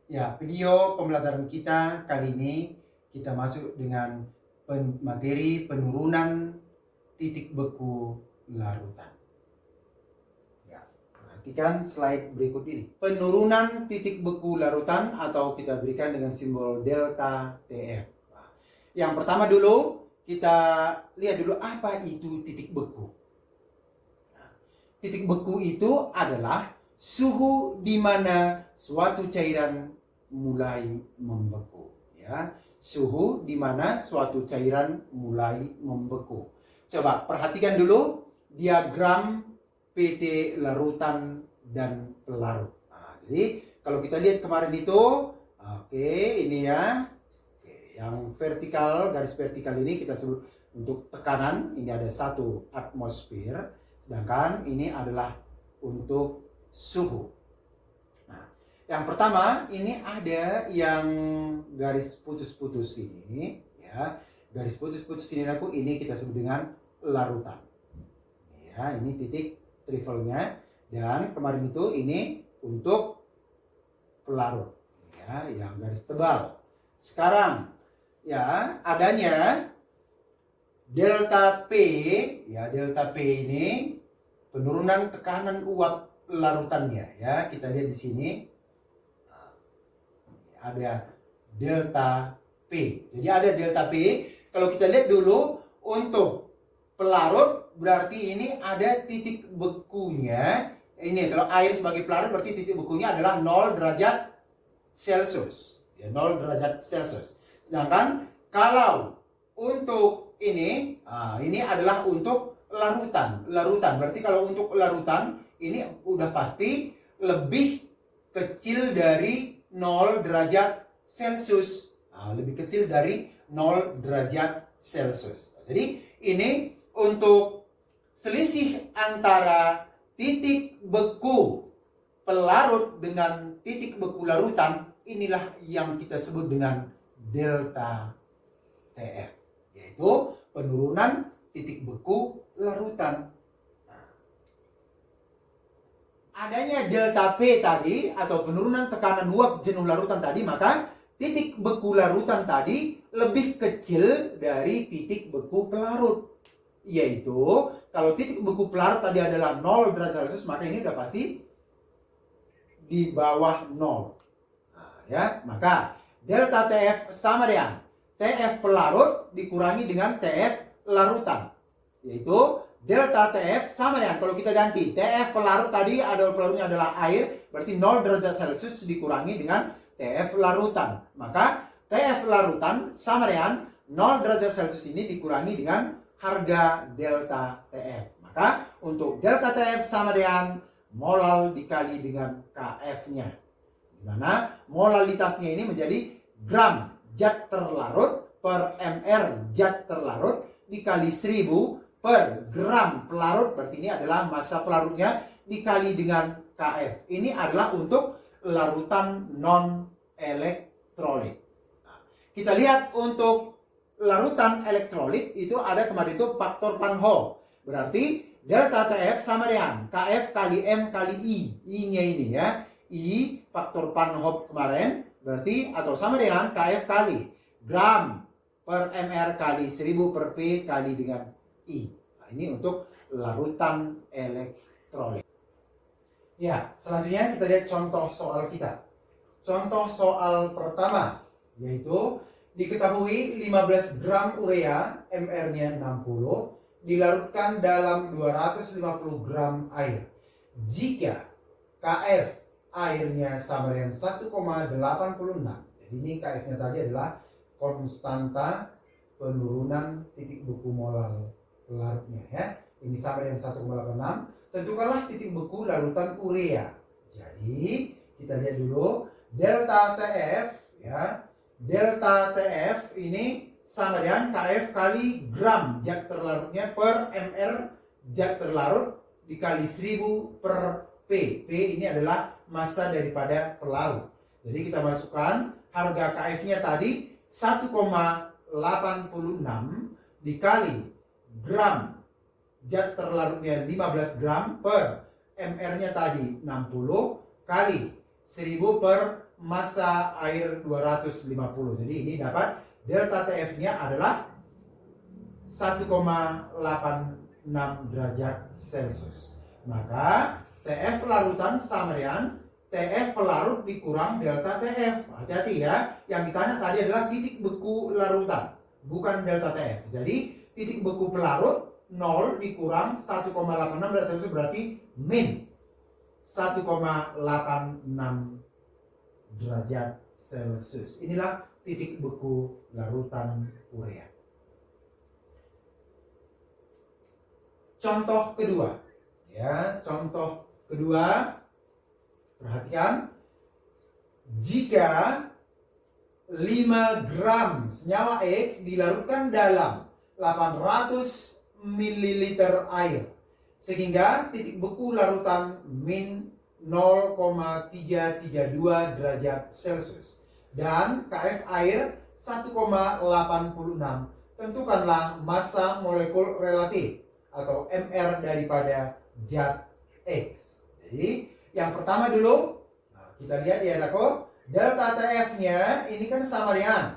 Ya, video pembelajaran kita kali ini kita masuk dengan materi penurunan titik beku larutan. Ya, perhatikan slide berikut ini. Penurunan titik beku larutan atau kita berikan dengan simbol delta TF. Nah, yang pertama dulu kita lihat dulu apa itu titik beku. Nah, titik beku itu adalah suhu di mana suatu cairan mulai membeku, ya. Suhu di mana suatu cairan mulai membeku. Coba perhatikan dulu diagram PT larutan dan pelarut. Nah, jadi kalau kita lihat kemarin itu, oke, ini ya. Oke, yang vertikal, garis vertikal ini kita sebut untuk tekanan, ini ada 1 atmosfer, sedangkan ini adalah untuk suhu. Nah, yang pertama ini ada yang garis putus-putus ini, ya. Garis putus-putus ini kita sebut dengan larutan. Ya, ini titik trivelnya, dan kemarin itu ini untuk pelarut, ya, yang garis tebal. Sekarang ya adanya delta P, ya, delta P ini penurunan tekanan uap larutannya, ya. Kita lihat di sini ada delta P. Jadi ada delta P. Kalau kita lihat dulu untuk pelarut berarti ini ada titik bekunya. Ini kalau air sebagai pelarut berarti titik bekunya adalah 0 derajat Celcius. Ya, 0 derajat Celcius. Sedangkan kalau untuk ini adalah untuk larutan. Berarti kalau untuk larutan ini udah pasti lebih kecil dari 0 derajat Celcius. Lebih kecil dari 0 derajat Celcius. Jadi ini untuk selisih antara titik beku pelarut dengan titik beku larutan, inilah yang kita sebut dengan delta TF, yaitu penurunan titik beku larutan. Adanya delta P tadi atau penurunan tekanan uap jenuh larutan tadi, maka titik beku larutan tadi lebih kecil dari titik beku pelarut. Yaitu kalau titik beku pelarut tadi adalah 0 derajat Celcius, maka ini sudah pasti di bawah 0. Ya, maka delta TF sama dengan TF pelarut dikurangi dengan TF larutan, yaitu delta TF sama dengan, kalau kita ganti TF pelarut tadi ada pelarutnya adalah air, berarti 0 derajat Celcius dikurangi dengan TF larutan, maka TF larutan sama dengan 0 derajat Celcius ini dikurangi dengan harga delta TF. Maka untuk delta TF sama dengan molal dikali dengan KF-nya, di mana molalitasnya ini menjadi gram zat terlarut per mr zat terlarut dikali 1000 per gram pelarut, berarti ini adalah massa pelarutnya dikali dengan KF. Ini adalah untuk larutan non elektrolit. Nah, kita lihat untuk larutan elektrolit itu ada kemarin itu faktor Van Hoff. Berarti delta TF sama dengan KF kali M kali I. I-nya ini ya. I faktor Van Hoff kemarin berarti atau sama dengan KF kali gram per mr kali 1000 per P kali dengan I. Nah, ini untuk larutan elektrolit. Ya, selanjutnya kita lihat contoh soal kita. Contoh soal pertama, yaitu diketahui 15 gram urea, mr-nya 60, dilarutkan dalam 250 gram air. Jika KF airnya sama dengan 1,86. Jadi ini KF-nya tadi adalah konstanta penurunan titik beku molal pelarutnya, ya. Ini sama dengan 1,86. Tentukanlah titik beku larutan urea. Jadi kita lihat dulu delta TF, ya. Delta TF ini sama dengan KF kali gram zat terlarutnya per mr zat terlarut dikali 1000 per P. P ini adalah massa daripada pelarut. Jadi kita masukkan harga KF-nya tadi 1,86 dikali gram zat terlarutnya 15 gram per mr-nya tadi 60 kali 1000 per massa air 250. Jadi ini dapat delta TF-nya adalah 1,86 derajat Celcius. Maka TF larutan sama dengan TF pelarut dikurang delta TF. Hati-hati ya. Yang ditanya tadi adalah titik beku larutan, bukan delta TF. Jadi titik beku pelarut 0 dikurang 1,86 derajat Celcius berarti min 1,86 derajat Celcius. Inilah titik beku larutan urea. Contoh kedua. Ya, contoh kedua. Perhatikan. Jika 5 gram senyawa X dilarutkan dalam 800 ml air sehingga titik beku larutan min 0,332 derajat Celcius dan KF air 1,86. Tentukanlah massa molekul relatif atau MR daripada zat X. Jadi yang pertama dulu, kita lihat ya Dako, delta TF-nya ini kan sama dengan,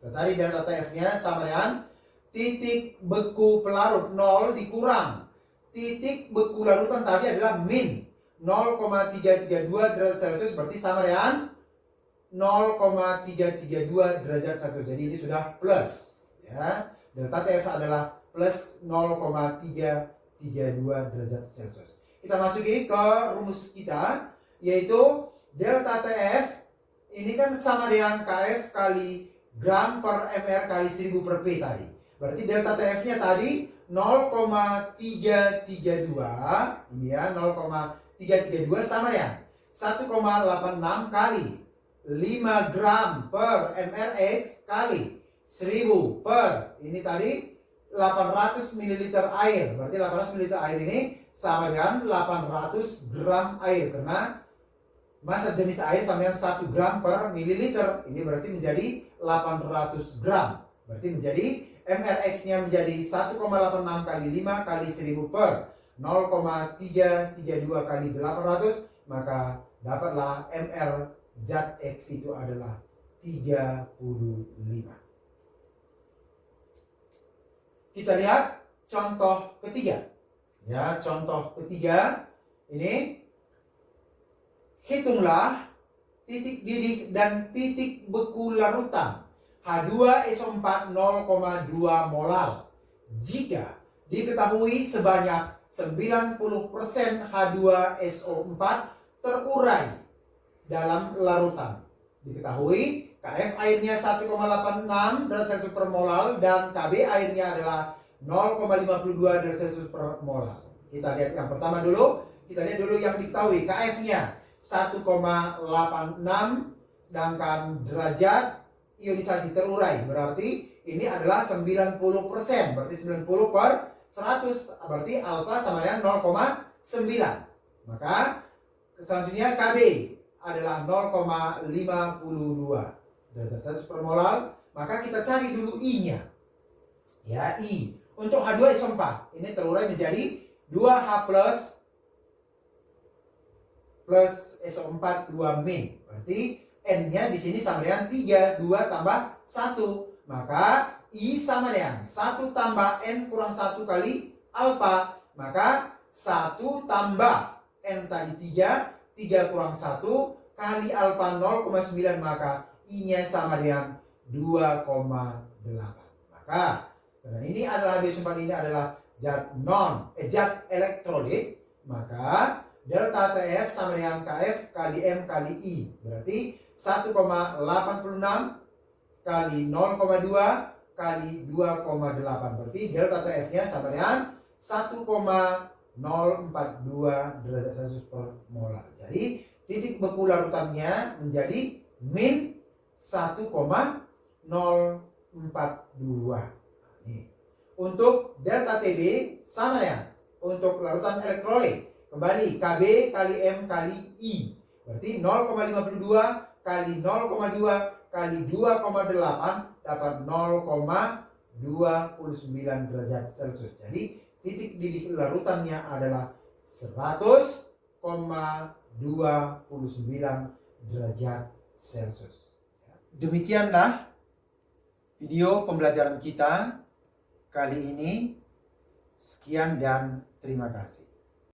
kita cari delta TF-nya sama dengan titik beku pelarut 0 dikurang titik beku larutan tadi adalah min 0,332 derajat Celcius, berarti sama dengan 0,332 derajat Celcius. Jadi ini sudah plus ya. Delta TF adalah plus 0,332 derajat Celcius. Kita masuki ke rumus kita, yaitu delta TF ini kan sama dengan KF kali gram per mR kali 1000 per P tadi. Berarti delta TF-nya tadi 0,332, ini ya 0,332 sama ya 1,86 kali 5 gram per mRx kali 1000 per ini tadi 800 ml air. Berarti 800 ml air ini sama dengan 800 gram air karena massa jenis air sama dengan 1 gram per mililiter. Ini berarti menjadi 800 gram. Berarti menjadi mRx-nya menjadi 1,86 kali 5 kali 1000 per 0,332 kali 800, maka dapatlah mR zat X itu adalah 35. Kita lihat contoh ketiga. Ya, contoh ketiga ini hitunglah titik didih dan titik beku larutan H2SO4 0,2 molar jika diketahui sebanyak 90% H2SO4 terurai dalam larutan. Diketahui KF airnya 1,86 derajat Celcius per molar dan KB airnya adalah 0,52 derajat Celcius per molar. Kita lihat yang pertama dulu. Kita lihat dulu yang diketahui KF-nya 1,86 sedangkan derajat ionisasi terurai berarti ini adalah 90%, berarti 90 per 100 berarti alfa sama dengan 0,9. Maka selanjutnya KB adalah 0,52 derajat Celcius per molar. Maka kita cari dulu I-nya. Ya, I. Untuk H2SO4 ini terurai menjadi 2H plus SO4 2 min. Berarti N-nya di sini sama dengan 3, 2 tambah 1. Maka I sama dengan 1 tambah N kurang 1 kali alfa. Maka 1 tambah N tadi 3, 3 kurang 1 kali alfa 0,9. Maka I-nya sama dengan 2,8. Maka karena ini adalah H2SO4 ini adalah zat elektrolit, maka delta TF sama dengan KF kali M kali I. Berarti 1,86 kali 0,2 kali 2,8. Berarti delta TF-nya sama dengan 1,042 derajat Celcius per molar. Jadi titik beku larutannya menjadi min 1,042. Nih. Untuk delta TB sama dengan untuk larutan elektrolit. Kembali KB kali M kali I. Berarti 0,52 kali 0,2 kali 2,8 dapat 0,29 derajat Celcius. Jadi titik didih larutannya adalah 100,29 derajat Celcius. Demikianlah video pembelajaran kita kali ini. Sekian dan terima kasih.